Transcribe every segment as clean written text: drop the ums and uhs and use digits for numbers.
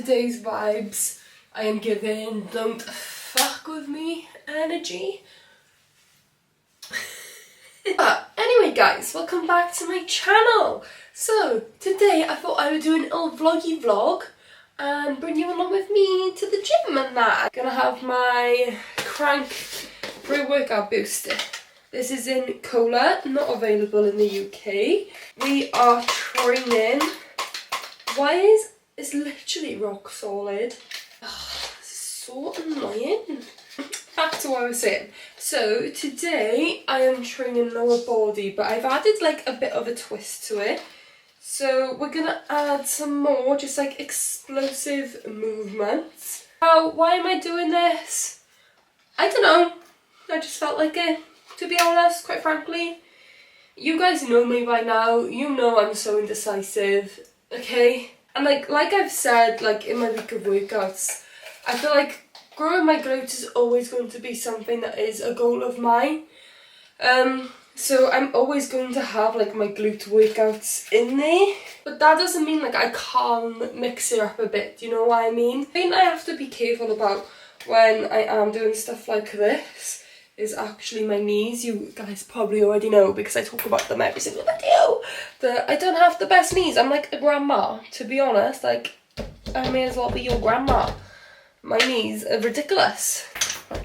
today's vibes, I am giving don't fuck with me energy. Anyway guys, welcome back to my channel. So today I thought I would do an little vloggy vlog and bring you along with me to the gym and that. I'm gonna have my Crank pre-workout booster. This is in cola, not available in the UK. We are training. Why is it's literally rock solid? Oh, this is so annoying. Back to what I was saying. So today I am training lower body, but I've added like a bit of a twist to it. So we're gonna add some more just like explosive movements. Why am I doing this? I don't know. I just felt like it, to be honest, quite frankly. You guys know me by now. You know I'm so indecisive, okay? And like I've said, like in my week of workouts, I feel like growing my glutes is always going to be something that is a goal of mine. So I'm always going to have like my glute workouts in there. But that doesn't mean like I can't mix it up a bit, you know what I mean? The thing I have to be careful about when I am doing stuff like this is actually my knees. You guys probably already know because I talk about them every single video that I don't have the best knees. I'm like a grandma, to be honest. Like, I may as well be your grandma. My knees are ridiculous.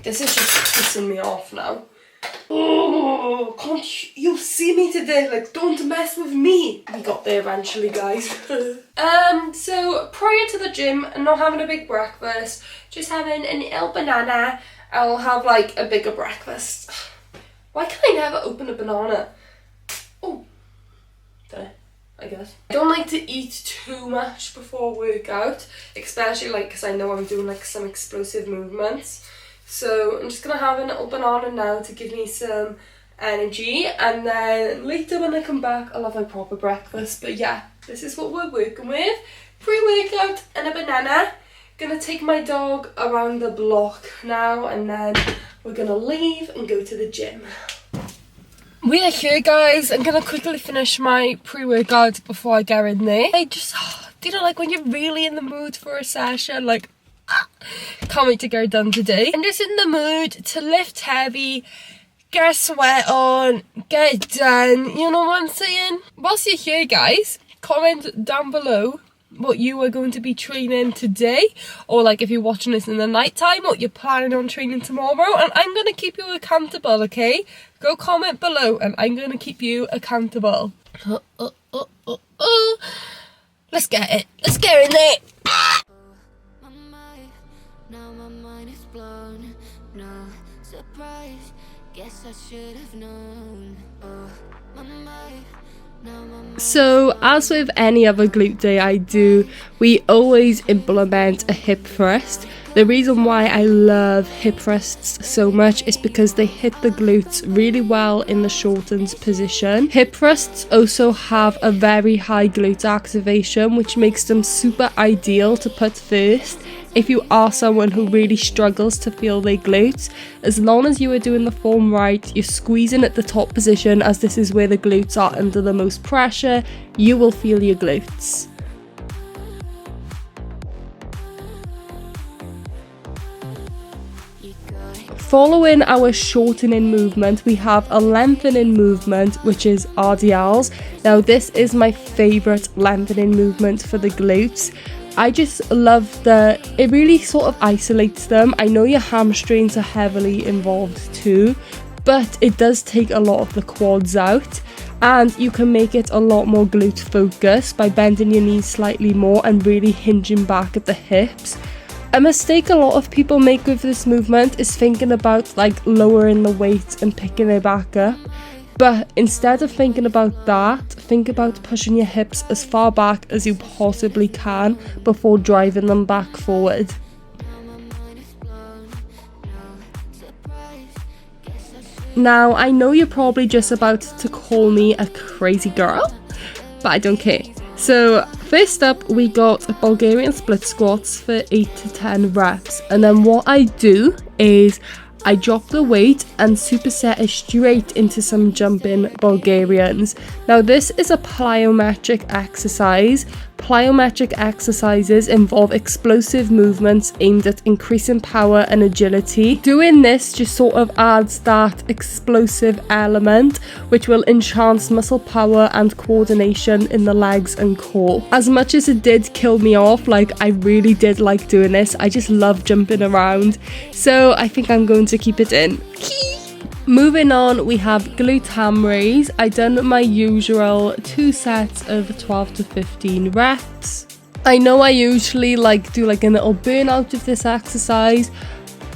This is just pissing me off now. Oh, can't you see me today? Like, don't mess with me. We got there eventually, guys. So prior to the gym, I'm not having a big breakfast, just having an little banana. I'll have like a bigger breakfast. Why can I never open a banana? Oh, there, I guess. I don't like to eat too much before workout, especially like because I know I'm doing like some explosive movements. So I'm just gonna have a little banana now to give me some energy, and then later when I come back I'll have my proper breakfast. But yeah, this is what we're working with. Pre-workout and a banana. Gonna take my dog around the block now, and then we're gonna leave and go to the gym. We are here, guys. I'm gonna quickly finish my pre-workout before I get in there. I just, you know, like when you're really in the mood for a session, like, can't wait to get it done today. I'm just in the mood to lift heavy, get a sweat on, get it done, you know what I'm saying? Whilst you're here, guys, comment down below what you are going to be training today, or like if you're watching this in the night time, what you're planning on training tomorrow, and I'm going to keep you accountable, okay? Go comment below and I'm going to keep you accountable. Let's get it. Let's get in there. Now my mind is blown. No surprise. Guess I should have known. My mind. So as with any other glute day I do, we always implement a hip thrust. The reason why I love hip thrusts so much is because they hit the glutes really well in the shortened position. Hip thrusts also have a very high glute activation, which makes them super ideal to put first if you are someone who really struggles to feel their glutes. As long as you are doing the form right, you're squeezing at the top position, as this is where the glutes are under the most pressure, you will feel your glutes. Following our shortening movement, we have a lengthening movement, which is RDLs. Now this is my favourite lengthening movement for the glutes. I just love that it really sort of isolates them. I know your hamstrings are heavily involved too, but it does take a lot of the quads out, and you can make it a lot more glute focused by bending your knees slightly more and really hinging back at the hips. A mistake a lot of people make with this movement is thinking about like lowering the weight and picking it back up. But instead of thinking about that, think about pushing your hips as far back as you possibly can before driving them back forward. Now, I know you're probably just about to call me a crazy girl, but I don't care. So first up, we got Bulgarian split squats for 8 to 10 reps. And then what I do is I drop the weight and superset it straight into some jumping Bulgarians. Now this is a plyometric exercise. Plyometric exercises involve explosive movements aimed at increasing power and agility. Doing this just sort of adds that explosive element, which will enhance muscle power and coordination in the legs and core. As much as it did kill me off, like, I really did like doing this. I just love jumping around. So I think I'm going to keep it in. Moving on, we have glute ham raise. I done my usual 2 sets of 12 to 15 reps. I know I usually do like a little burnout of this exercise,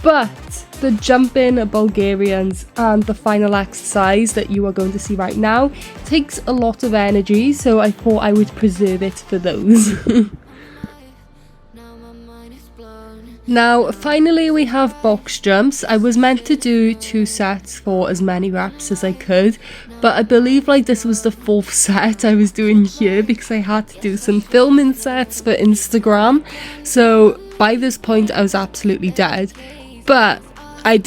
but the jumping Bulgarians and the final exercise that you are going to see right now takes a lot of energy, so I thought I would preserve it for those. Now, finally, we have box jumps. I was meant to do 2 sets for as many reps as I could, but I believe this was the 4th set I was doing here because I had to do some filming sets for Instagram. So by this point, I was absolutely dead. But I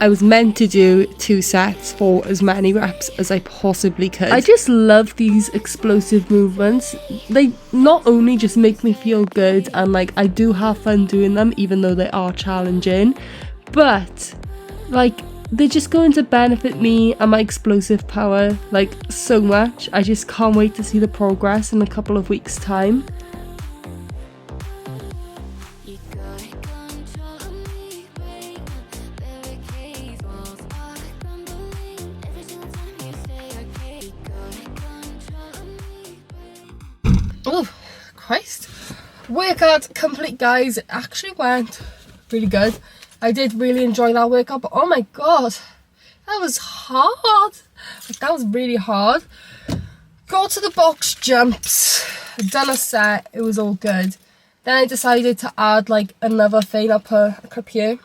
was meant to do 2 sets for as many reps as I possibly could. I just love these explosive movements. They not only just make me feel good and I do have fun doing them even though they are challenging, but they're just going to benefit me and my explosive power so much. I just can't wait to see the progress in a couple of weeks' time. Oh, Christ. Workout complete, guys. It actually went really good. I did really enjoy that workout, but oh my god, that was hard. That was really hard. Got to the box jumps, done a set, it was all good. Then I decided to add another thing up a clip here,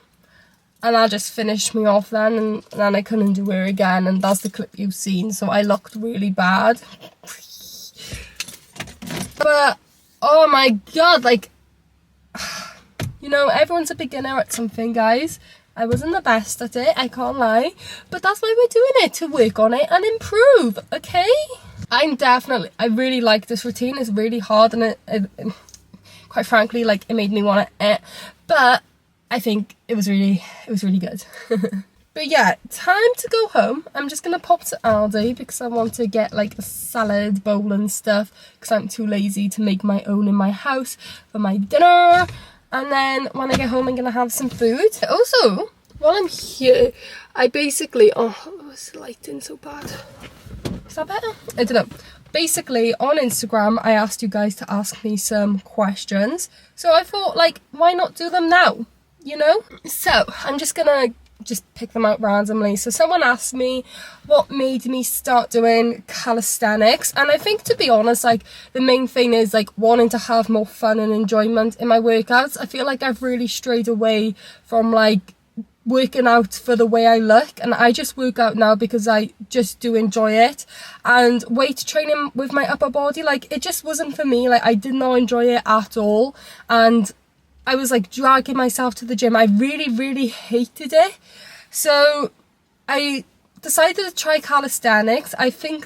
and that just finished me off then, and then I couldn't do it again, and that's the clip you've seen, so I looked really bad. But oh my god, everyone's a beginner at something, guys. I wasn't the best at it, I can't lie, but that's why we're doing it, to work on it and improve, okay? I really like this routine. It's really hard, and it quite frankly, it made me want to but I think it was really good. But yeah, time to go home. I'm just gonna pop to Aldi because I want to get a salad bowl and stuff because I'm too lazy to make my own in my house for my dinner. And then when I get home, I'm gonna have some food. Also, while I'm here, I basically, this lighting so bad. Is that better? I don't know. Basically, on Instagram, I asked you guys to ask me some questions. So I thought, why not do them now? So I'm just gonna pick them out randomly. So someone asked me what made me start doing calisthenics, and I think, to be honest, the main thing is wanting to have more fun and enjoyment in my workouts. I feel I've really strayed away from working out for the way I look, and I just work out now because I just do enjoy it. And weight training with my upper body, it just wasn't for me. I did not enjoy it at all, and I was dragging myself to the gym. I really hated it. So I decided to try calisthenics. I think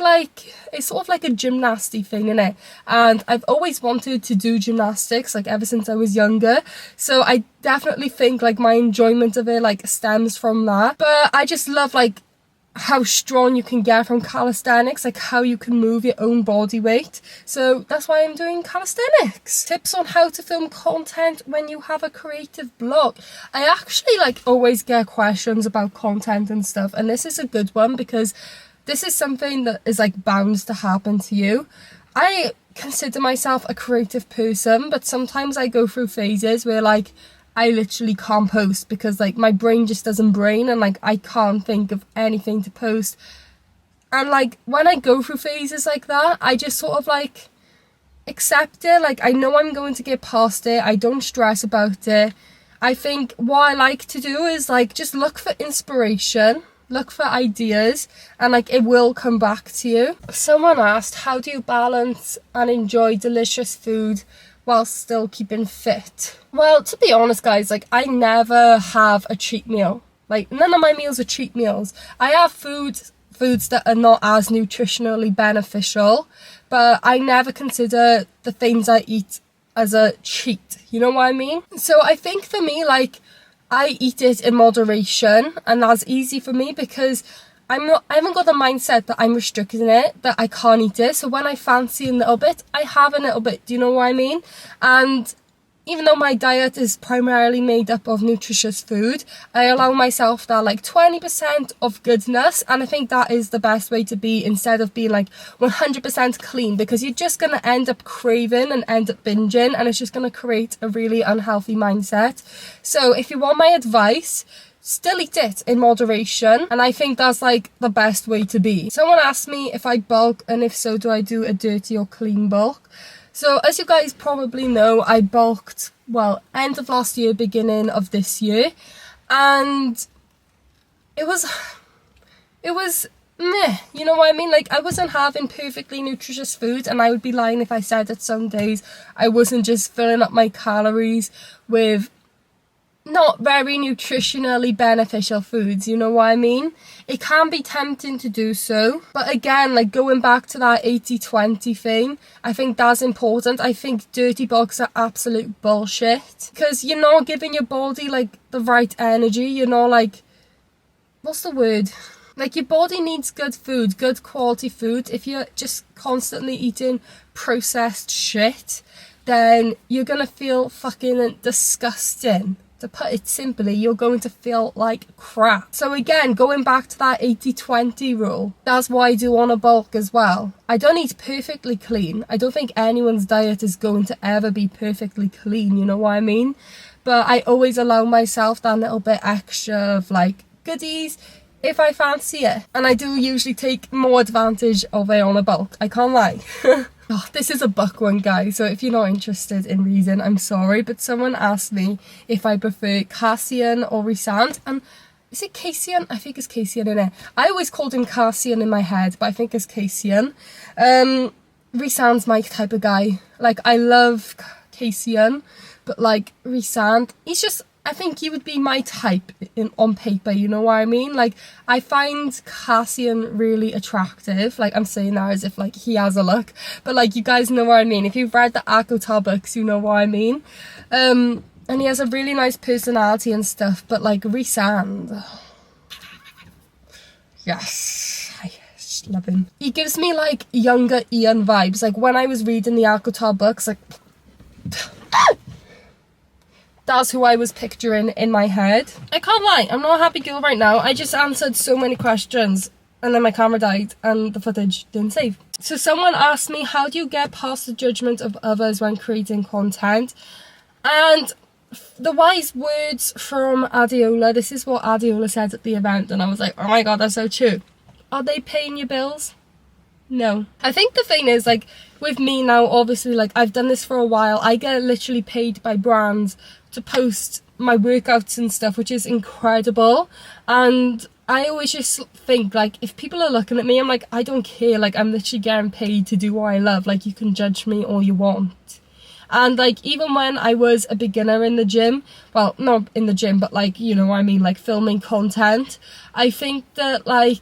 it's sort of a gymnasty thing, innit? And I've always wanted to do gymnastics ever since I was younger. So I definitely think my enjoyment of it stems from that. But I just love how strong you can get from calisthenics, how you can move your own body weight. So that's why I'm doing calisthenics. Tips on how to film content when you have a creative block. I actually always get questions about content and stuff, and this is a good one because this is something that is bound to happen to you. I consider myself a creative person, but sometimes I go through phases where I literally can't post because my brain just doesn't brain, and I can't think of anything to post. And when I go through phases like that, I just sort of accept it. I know I'm going to get past it. I don't stress about it. I think what I like to do is just look for inspiration, look for ideas, and it will come back to you. Someone asked, how do you balance and enjoy delicious food while still keeping fit? Well, to be honest, guys, I never have a cheat meal. None of my meals are cheat meals. I have foods that are not as nutritionally beneficial, but I never consider the things I eat as a cheat, you know what I mean? So I think for me, like, I eat it in moderation, and that's easy for me because I haven't got the mindset that I'm restricting it, that I can't eat it. So when I fancy a little bit, I have a little bit, do you know what I mean? And even though my diet is primarily made up of nutritious food, I allow myself that like 20% of goodness, and I think that is the best way to be, instead of being like 100% clean, because you're just going to end up craving and end up binging, and it's just going to create a really unhealthy mindset. So if you want my advice, still eat it in moderation, and I think that's like the best way to be. Someone asked me if I bulk, and if so, do I do a dirty or clean bulk? So as you guys probably know, I bulked, well, end of last year, beginning of this year, and it was meh, you know what I mean? Like, I wasn't having perfectly nutritious food, and I would be lying if I said that some days I wasn't just filling up my calories with not very nutritionally beneficial foods, you know what I mean? It can be tempting to do so, but again, like, going back to that 80-20 thing, I think that's important. I think dirty bulks are absolute bullshit, because you're not giving your body like the right energy. You're not like, what's the word? Like, your body needs good food, good quality food. If you're just constantly eating processed shit, then you're gonna feel fucking disgusting. To put it simply, you're going to feel like crap. So again, going back to that 80-20 rule, that's why I do want to bulk as well. I don't eat perfectly clean. I don't think anyone's diet is going to ever be perfectly clean, you know what I mean? But I always allow myself that little bit extra of like goodies if I fancy it. And I do usually take more advantage of it on a bulk, I can't lie. Oh, this is a buck one, guys, so if you're not interested in reading, I'm sorry, but someone asked me if I prefer Cassian or Resand, and is it Cassian? I think it's Cassian in it. I always called him Cassian in my head, but I think it's Cassian. Resand's my type of guy. Like, I love Cassian, but like, Resand, he's just, I think he would be my type on paper, you know what I mean? Like, I find Cassian really attractive. Like, I'm saying that as if, like, he has a look. But, like, you guys know what I mean. If you've read the ACOTAR books, you know what I mean. And he has a really nice personality and stuff. But, like, Resand, yes, I just love him. He gives me, like, younger Ian vibes. Like, when I was reading the ACOTAR books, like, that's who I was picturing in my head. I can't lie, I'm not a happy girl right now. I just answered so many questions and then my camera died and the footage didn't save. So someone asked me, how do you get past the judgment of others when creating content? And the wise words from Adiola, this is what Adiola said at the event, and I was like, oh my god, that's so true. Are they paying your bills? No. I think the thing is, like, with me now, obviously, like, I've done this for a while. I get literally paid by brands to post my workouts and stuff, which is incredible. And I always just think, like, if people are looking at me, I'm like, I don't care. Like, I'm literally getting paid to do what I love. Like, you can judge me all you want. And, like, even when I was a beginner in the gym, well, not in the gym, but, like, you know what I mean, like, filming content, I think that, like,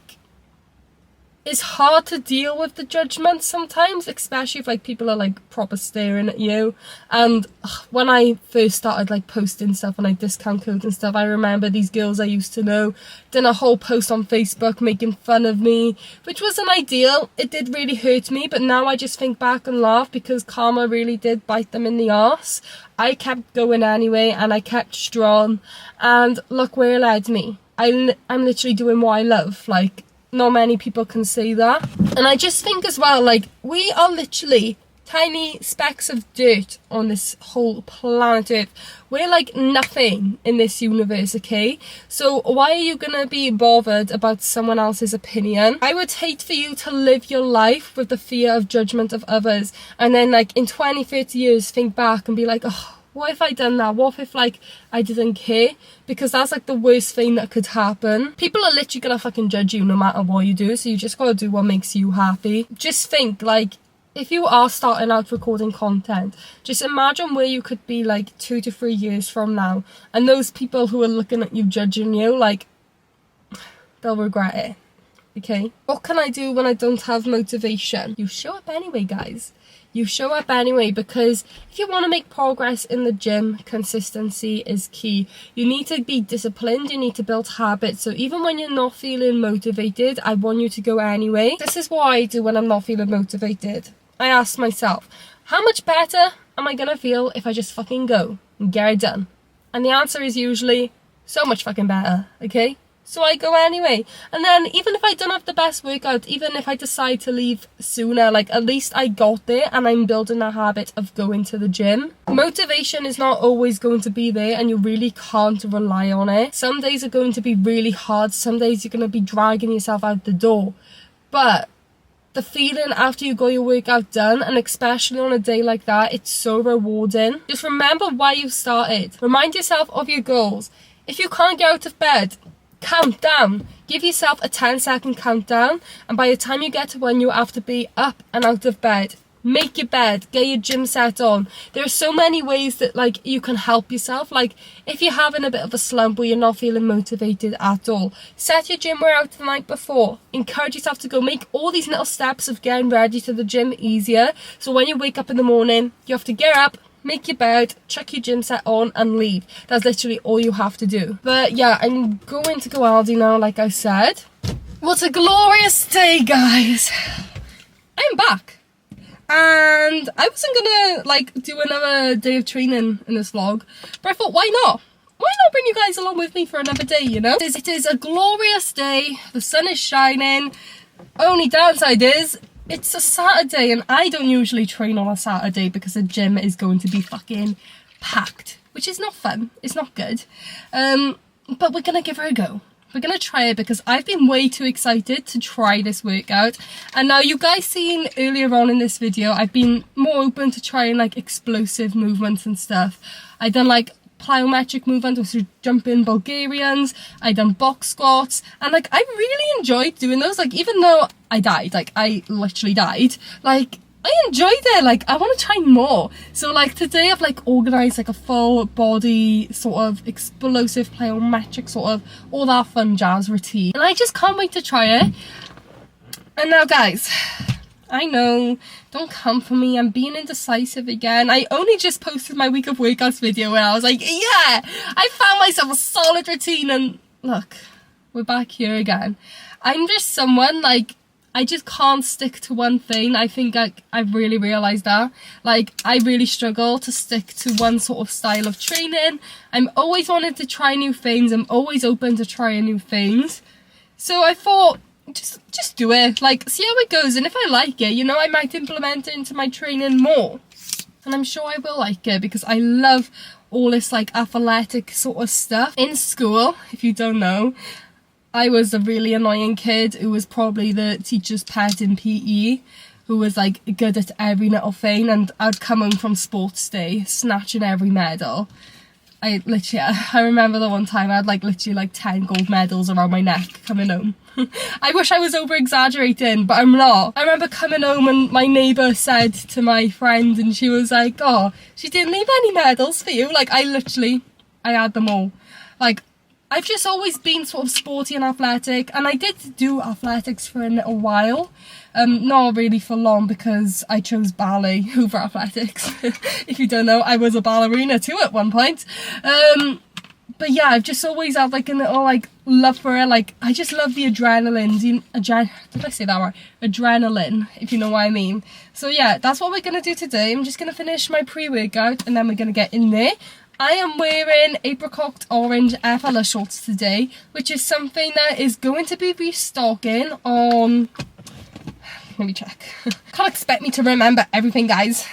it's hard to deal with the judgment sometimes, especially if, like, people are, like, proper staring at you. And when I first started, like, posting stuff and, like, discount codes and stuff, I remember these girls I used to know did a whole post on Facebook making fun of me, which wasn't ideal. It did really hurt me, but now I just think back and laugh because karma really did bite them in the arse. I kept going anyway, and I kept strong, and look where it led me. I'm literally doing what I love. Like, not many people can say that. And I just think as well, like, we are literally tiny specks of dirt on this whole planet Earth. We're like nothing in this universe, okay? So why are you gonna be bothered about someone else's opinion? I would hate for you to live your life with the fear of judgment of others, and then, like, in 20-30 years think back and be like, oh, what if I done that? What if, like, I didn't care? Because that's, like, the worst thing that could happen. People are literally gonna fucking judge you no matter what you do, so you just gotta do what makes you happy. Just think, like, if you are starting out recording content, just imagine where you could be, like, 2 to 3 years from now, and those people who are looking at you judging you, like, they'll regret it. okay? What can I do when I don't have motivation? You show up anyway, guys. You show up anyway, because if you want to make progress in the gym, consistency is key. You need to be disciplined, you need to build habits. So even when you're not feeling motivated, I want you to go anyway. This is what I do when I'm not feeling motivated. I ask myself, how much better am I gonna feel if I just fucking go and get it done? And the answer is usually so much fucking better, okay? So I go anyway. And then even if I don't have the best workout, even if I decide to leave sooner, like at least I got there and I'm building a habit of going to the gym. Motivation is not always going to be there, and you really can't rely on it. Some days are going to be really hard. Some days you're going to be dragging yourself out the door. But the feeling after you got your workout done, and especially on a day like that, it's so rewarding. Just remember why you started. Remind yourself of your goals. If you can't get out of bed, count down. Give yourself a 10-second countdown, and by the time you get to when you have to be up and out of bed, make your bed, get your gym set on. There are so many ways that like you can help yourself. Like if you're having a bit of a slump where you're not feeling motivated at all, set your gym wear out the night before. Encourage yourself to go. Make all these little steps of getting ready to the gym easier, so when you wake up in the morning, you have to get up, make your bed, chuck your gym set on and leave. That's literally all you have to do. But yeah, I'm going to go Aldi now, like I said. What a glorious day, guys. I'm back. And I wasn't gonna like do another day of training in this vlog, but I thought, why not? Why not bring you guys along with me for another day, you know? It is a glorious day. The sun is shining. Only downside is it's a Saturday, and I don't usually train on a Saturday because the gym is going to be fucking packed, which is not fun. It's not good. But we're gonna give her a go. We're gonna try it because I've been way too excited to try this workout. And now you guys seen earlier on in this video, I've been more open to trying like explosive movements and stuff. I done like plyometric movement, which is jumping Bulgarians. I done box squats, and like I really enjoyed doing those. Like even though I died, like I literally died, like I enjoyed it. Like I want to try more. So like today I've like organized like a full body sort of explosive plyometric sort of all that fun jazz routine, and I just can't wait to try it. And now guys, I know, don't come for me, I'm being indecisive again. I only just posted my week of workouts video where I was like, yeah, I found myself a solid routine, and look, we're back here again. I'm just someone, like, I just can't stick to one thing. I think I've really realised that. Like, I really struggle to stick to one sort of style of training. I'm always wanting to try new things. I'm always open to trying new things. So I thought, just do it. Like, see how it goes. And if I like it, you know, I might implement it into my training more. And I'm sure I will like it because I love all this, like, athletic sort of stuff. In school, if you don't know, I was a really annoying kid who was probably the teacher's pet in PE, who was like good at every little thing, and I'd come home from sports day snatching every medal. I remember the one time I had like literally like 10 gold medals around my neck coming home. I wish I was over exaggerating, but I'm not. I remember coming home and my neighbour said to my friend, and she was like, oh, she didn't leave any medals for you. Like I had them all. Like I've just always been sort of sporty and athletic, and I did do athletics for a little while. Not really for long because I chose ballet over athletics. If you don't know, I was a ballerina too at one point. But yeah, I've just always had like a little like love for it. Like I just love the adrenaline. Did I say that right? Adrenaline, if you know what I mean. So yeah, that's what we're gonna do today. I'm just gonna finish my pre-workout and then we're gonna get in there. I am wearing apricot orange Fella shorts today, which is something that is going to be restocking on... Let me check. Can't expect me to remember everything, guys.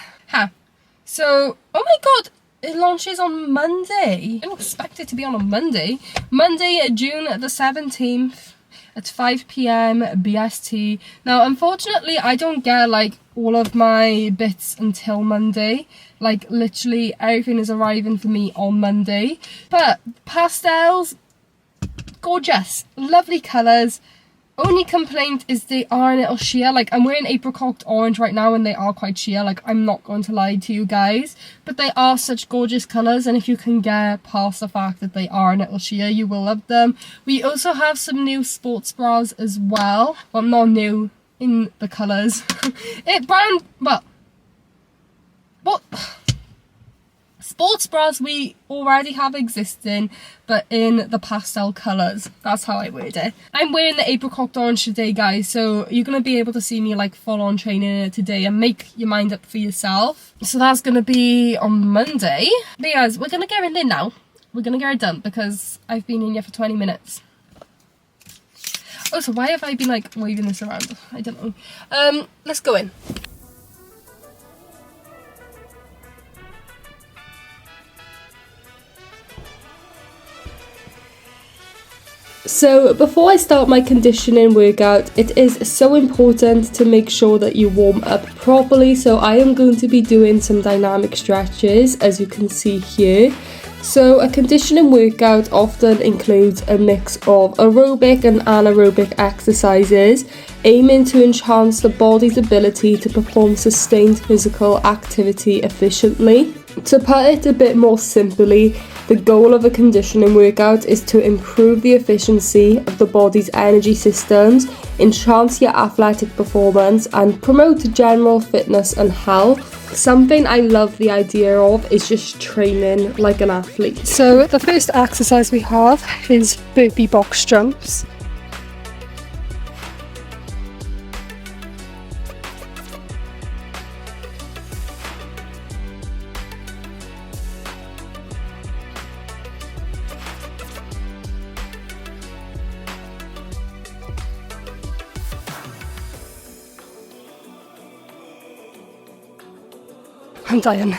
So, oh my god, it launches on Monday. I didn't expect it to be on a Monday. Monday, June the 17th at 5 PM BST. Now, unfortunately, I don't get like all of my bits until Monday. Like literally everything is arriving for me on Monday. But pastels, gorgeous, lovely colours. Only complaint is they are a little sheer. Like, I'm wearing apricot orange right now and they are quite sheer. Like, I'm not going to lie to you guys. But they are such gorgeous colours, and if you can get past the fact that they are a little sheer, you will love them. We also have some new sports bras as well. Well, not new in the colours. What? Sports bras we already have existing, but in the pastel colours. That's how I wear it. I'm wearing the apricot orange today, guys, so you're going to be able to see me like full on training it today and make your mind up for yourself. So that's going to be on Monday. But guys, we're going to get in there now. We're going to get it done because I've been in here for 20 minutes. Oh, so why have I been like waving this around? I don't know. Let's go in. So before I start my conditioning workout, it is so important to make sure that you warm up properly. So I am going to be doing some dynamic stretches, as you can see here. So a conditioning workout often includes a mix of aerobic and anaerobic exercises, aiming to enhance the body's ability to perform sustained physical activity efficiently. To put it a bit more simply, the goal of a conditioning workout is to improve the efficiency of the body's energy systems, enhance your athletic performance, and promote general fitness and health. Something I love the idea of is just training like an athlete. So the first exercise we have is burpee box jumps. I'm dying.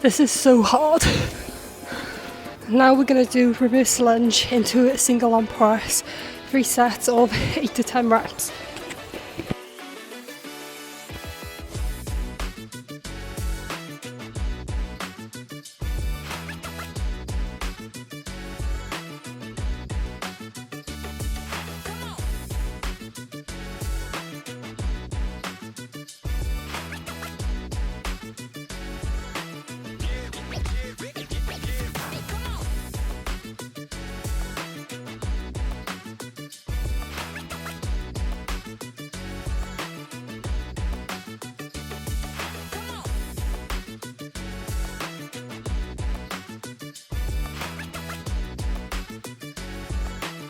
This is so hard. Now we're going to do reverse lunge into a single arm press. 3 sets of 8 to 10 reps.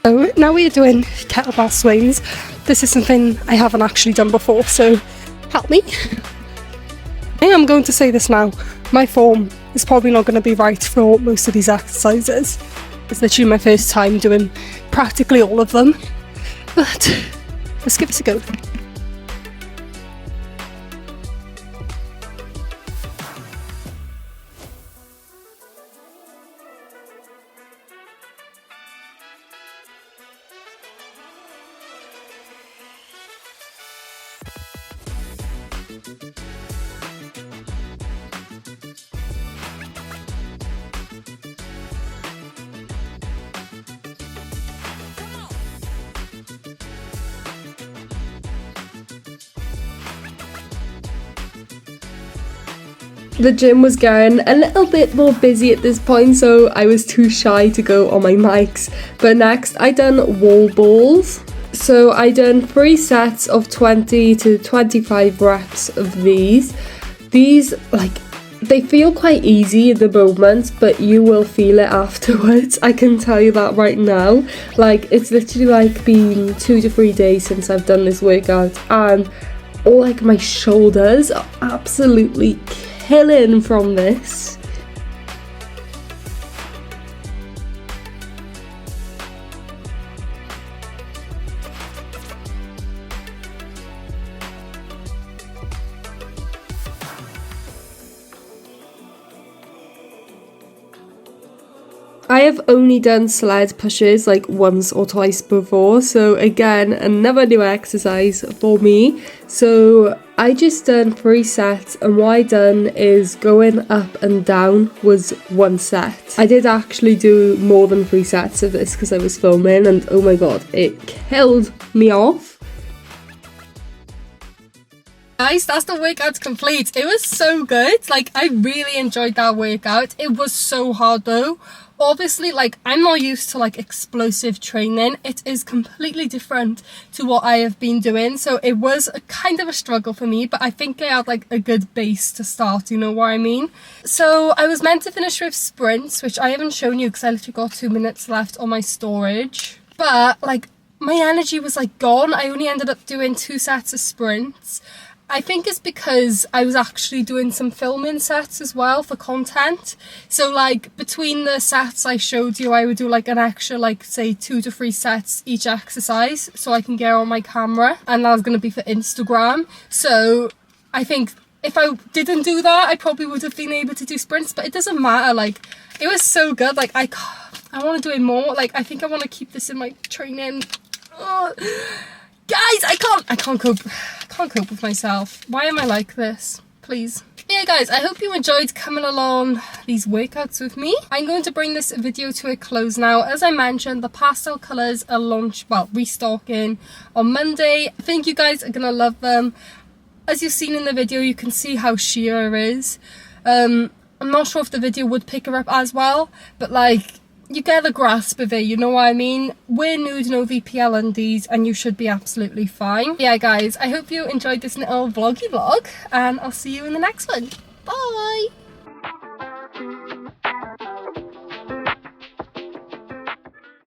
So now we're doing kettlebell swings. This is something I haven't actually done before, so help me. I am going to say this now, my form is probably not going to be right for most of these exercises. It's literally my first time doing practically all of them, but let's give it a go. The gym was getting a little bit more busy at this point, so I was too shy to go on my mics. But next I done wall balls. So I done 3 sets of 20 to 25 reps of these. These, like, they feel quite easy in the moment, but you will feel it afterwards. I can tell you that right now. Like, it's literally like been 2 to 3 days since I've done this workout, and like my shoulders are absolutely killing from this. I have only done sled pushes like once or twice before, so again, another new exercise for me. So I just done 3 sets, and what I done is going up and down was 1 set. I did actually do more than 3 sets of this because I was filming, and oh my god, it killed me off. Guys, that's the workout complete. It was so good. Like, I really enjoyed that workout. It was so hard though. Obviously, like, I'm not used to like explosive training. It is completely different to what I have been doing, so it was a kind of a struggle for me, but I think I had like a good base to start, you know what I mean? So I was meant to finish with sprints, which I haven't shown you because I literally got 2 minutes left on my storage, but like my energy was like gone. I only ended up doing 2 sets of sprints. I think it's because I was actually doing some filming sets as well for content. So like between the sets I showed you, I would do like an extra like say 2 to 3 sets each exercise so I can get on my camera, and that was going to be for Instagram. So I think if I didn't do that, I probably would have been able to do sprints, but it doesn't matter. Like, it was so good. Like I want to do it more. Like, I think I want to keep this in my training. Oh. Guys, I can't cope. I can't cope with myself. Why am I like this? Please. But yeah, guys, I hope you enjoyed coming along these workouts with me. I'm going to bring this video to a close now. As I mentioned, the pastel colours are restocking on Monday. I think you guys are gonna love them. As you've seen in the video, you can see how sheer her is. I'm not sure if the video would pick her up as well, but like, you get the grasp of it, you know what I mean? Wear nude, no VPL undies, and you should be absolutely fine. Yeah, guys, I hope you enjoyed this little vloggy vlog, and I'll see you in the next one. Bye!